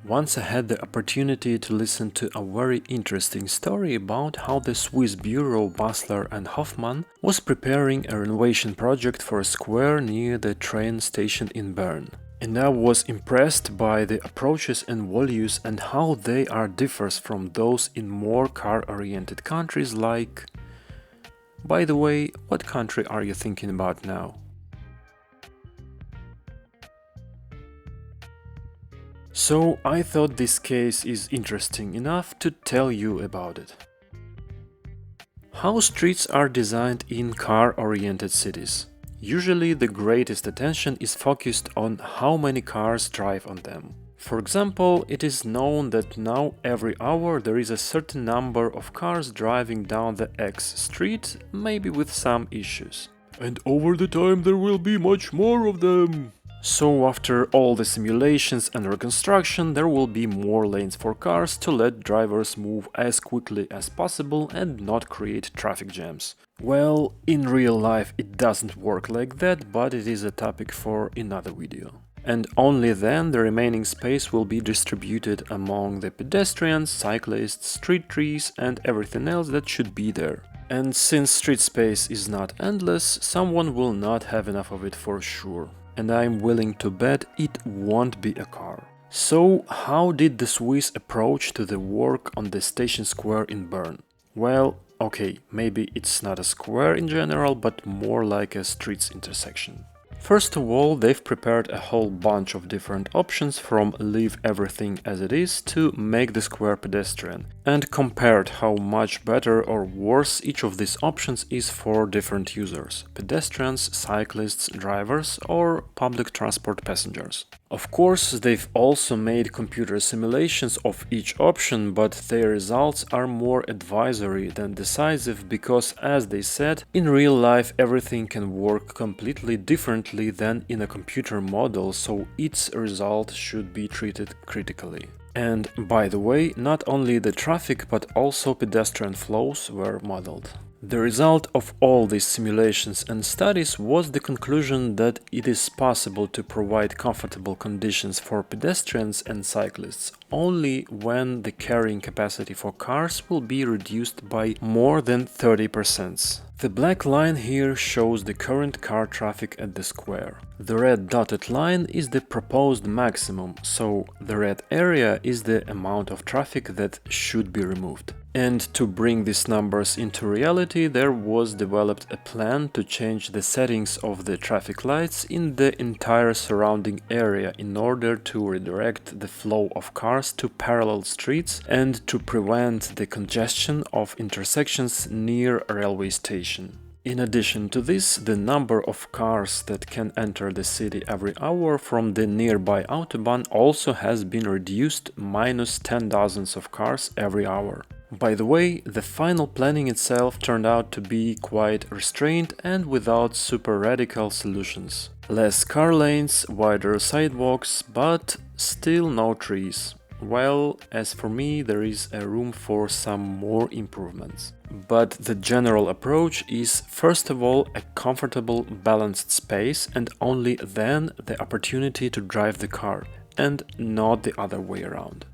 Once I had the opportunity to listen to a very interesting story about how the Swiss bureau Basler&Hofman was preparing a renovation project for a square near the train station in Bern. And I was impressed by the approaches and values and how they are differs from those in more car-oriented countries like... By the way, what country are you thinking about now? So I thought this case is interesting enough to tell you about it. How streets are designed in car-oriented cities. Usually the greatest attention is focused on how many cars drive on them. For example, it is known that now every hour there is a certain number of cars driving down the X street, maybe with some issues. And over the time there will be much more of them. So after all the simulations and reconstruction, there will be more lanes for cars to let drivers move as quickly as possible and not create traffic jams. Well, in real life it doesn't work like that, but it is a topic for another video. And only then the remaining space will be distributed among the pedestrians, cyclists, street trees and everything else that should be there. And since street space is not endless, someone will not have enough of it for sure. And I'm willing to bet it won't be a car. So how did the Swiss approach to the work on the station square in Bern? Well, okay, maybe it's not a square in general, but more like a street's intersection. First of all, they've prepared a whole bunch of different options from leave everything as it is to make the square pedestrian, and compared how much better or worse each of these options is for different users – pedestrians, cyclists, drivers or public transport passengers. Of course, they've also made computer simulations of each option, but their results are more advisory than decisive because, as they said, in real life everything can work completely differently than in a computer model, so its result should be treated critically. And, by the way, not only the traffic but also pedestrian flows were modeled. The result of all these simulations and studies was the conclusion that it is possible to provide comfortable conditions for pedestrians and cyclists only when the carrying capacity for cars will be reduced by more than 30%. The black line here shows the current car traffic at the square. The red dotted line is the proposed maximum, so the red area is the amount of traffic that should be removed. And to bring these numbers into reality, there was developed a plan to change the settings of the traffic lights in the entire surrounding area in order to redirect the flow of cars to parallel streets and to prevent the congestion of intersections near a railway station. In addition to this, the number of cars that can enter the city every hour from the nearby autobahn also has been reduced minus 10,000 of cars every hour. By the way, the final planning itself turned out to be quite restrained and without super radical solutions. Less car lanes, wider sidewalks, but still no trees. Well, as for me, there is a room for some more improvements. But the general approach is, first of all, a comfortable, balanced space and only then the opportunity to drive the car, and not the other way around.